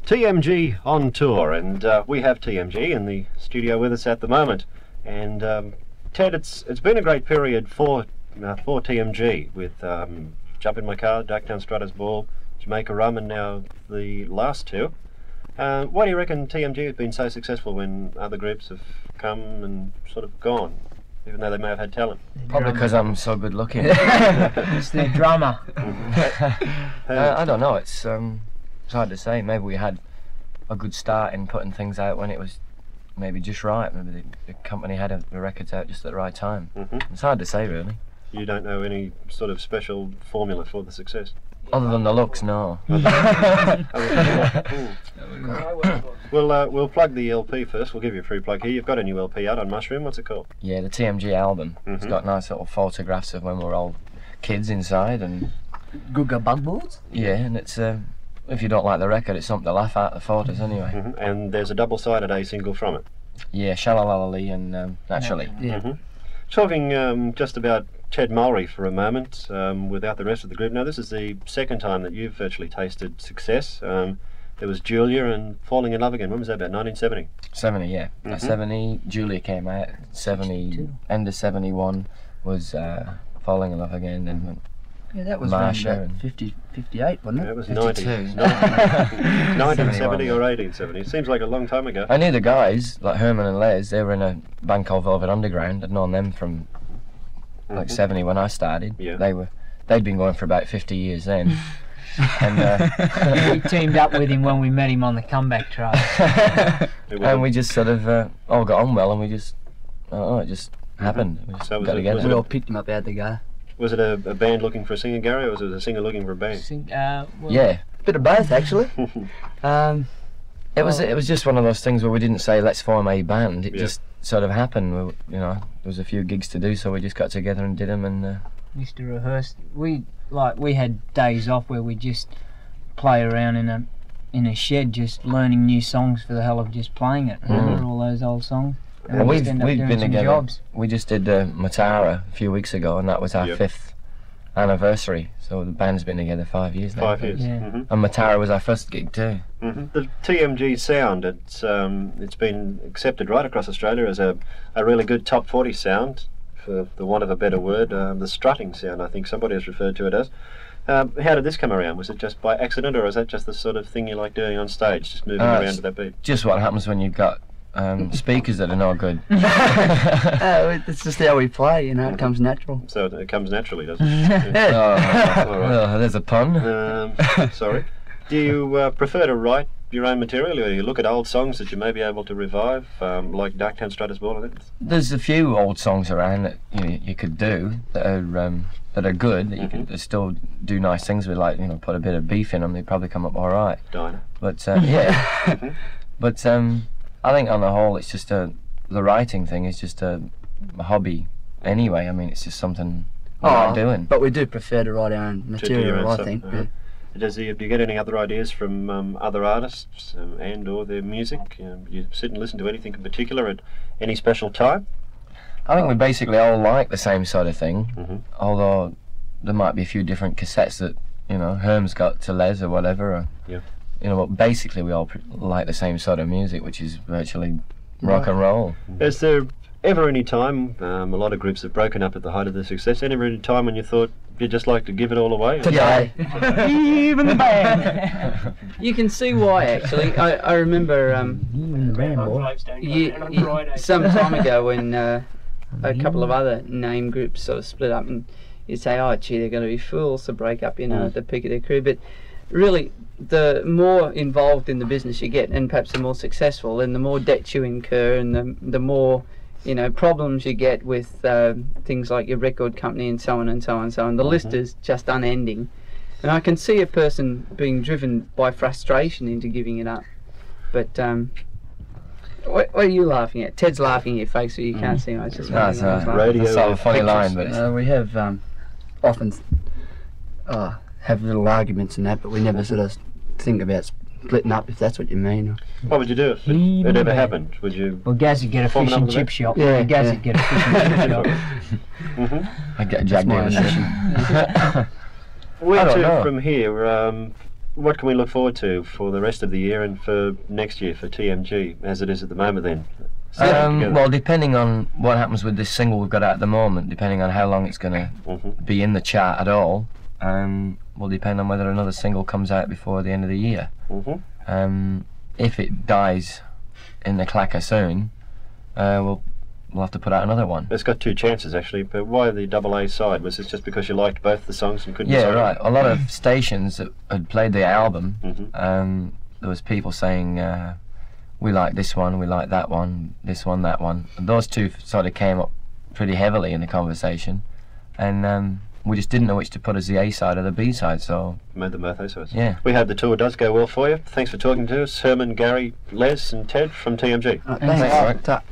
TMG on tour, and we have TMG in the studio with us at the moment. And Ted, it's been a great period for TMG with Jump in My Car, Darktown Strutter's Ball, Jamaica Rum, and now the last two. Why do you reckon TMG has been so successful when other groups have come and sort of gone, even though they may have had talent? Probably because I'm so good looking. It's the drama. I don't know, it's hard to say. Maybe we had a good start in putting things out when it was maybe just right. Maybe the company had the records out just at the right time. It's hard to say, really. You don't know any sort of special formula for the success? Other than the looks, no. We'll plug the LP first. We'll give you a free plug here. You've got a new LP out on Mushroom. What's it called? Yeah, the TMG album. It's got nice little photographs of when we were all kids inside, and Google bugboards? yeah, and it's if you don't like the record, it's something to laugh at, the photos anyway. And there's a double-sided A single from it. Yeah, Shalalali and Naturally. Yeah. Talking just about Ted Mulry for a moment, without the rest of the group. Now, this is the second time that you've virtually tasted success. There was Julia and Falling in Love Again. When was that, about 1970? 70, yeah. 70, Julia came out. 70, end of 71 was Falling in Love Again. Then Yeah, that was Marsha around and 50, 58, wasn't it? That was 52. 1970 or 1870. It seems like a long time ago. I knew the guys, like Herman and Les. They were in a band called Velvet Underground. I'd known them from like 70 when I started. Yeah. They'd been going for about 50 years then. And We teamed up with him when we met him on the comeback trail. and we just sort of all got on well, and we just it just happened. We just So was got it- together. was We all picked him up out the go. Was it a band looking for a singer, Gary, or was it a singer looking for a band? Yeah, Bit of both, actually. it was just one of those things where we didn't say let's form a band. It Yeah. just sort of happened. There was a few gigs to do, so we just got together and did them. And We used to rehearse. We had days off where we just play around in a shed, just learning new songs for the hell of just playing it. Remember all those old songs? And we we've just end up been doing some together. jobs. We just did Matara a few weeks ago, and that was our Yep. 5th anniversary. So the band's been together 5 years now. 5 years. Yeah. And Matara was our first gig too. The TMG sound, it's been accepted right across Australia as a really good top 40 sound, for the want of a better word. The strutting sound, I think somebody has referred to it as. How did this come around? Was it just by accident, or is that just the sort of thing you like doing on stage, just moving around to that beat? Just what happens when you've got speakers that are no good. It's just how we play, it comes natural. So it comes naturally, doesn't it? Yeah. Oh, All right. well, there's a pun. Sorry. Do you prefer to write your own material, or you look at old songs that you may be able to revive, like Darktown Strutter's Ball? I think. There's a few old songs around that you could do that are good, that you could still do nice things with, like put a bit of beef in them. They'd probably come up all right. Dinah. But yeah, but I think on the whole, it's just the writing thing is just a hobby anyway. I mean, it's just something I like doing. But we do prefer to write our own To do your material, own I stuff, think. uh-huh. Do you get any other ideas from other artists and or their music? You sit and listen to anything in particular at any special time? I think we basically all like the same sort of thing, although there might be a few different cassettes that Herm's got to Les or whatever. Or, but basically we all like the same sort of music, which is virtually rock and roll. Is there ever any time, a lot of groups have broken up at the height of their success, ever any time when you thought you'd just like to give it all away? Today. Even the band. You can see why, actually. I remember some time ago when a couple of other name groups sort of split up, and you'd say, oh gee, they're going to be fools to break up at the peak of their career. But really, the more involved in the business you get, and perhaps the more successful, and the more debts you incur, and the more problems you get with things like your record company and so on and so on and so on. The list is just unending, and I can see a person being driven by frustration into giving it up. But what are you laughing at? Ted's laughing at your face, so you can't see him. I was just No, it's Radio that's a funny line, but We have often have little arguments and that, but we never sort of think about splitting up, if that's what you mean. What would you do if it ever happened? Would you? Well, Gaz would get a Form fish and another chip band? shop. Yeah, Gaz yeah. would get a fish and chip shop. I'd get a Jack my Davis. Where I don't to know. from here? what can we look forward to for the rest of the year and for next year for TMG as it is at the moment then? Well, depending on what happens with this single we've got out at the moment, depending on how long it's going to be in the chart at all, will depend on whether another single comes out before the end of the year. If it dies in the clacker soon, we'll have to put out another one. It's got 2 chances actually, but why the double A side? Was it just because you liked both the songs and couldn't decide? Right. A lot of stations that had played the album, there was people saying, we like this one, we like that one, this one, that one. And those 2 sort of came up pretty heavily in the conversation, and we just didn't know which to put as the A side or the B side, so made them both A sides. Yeah. We hope the tour does go well for you. Thanks for talking to us, Herman, Gary, Les, and Ted from TMG. Thanks.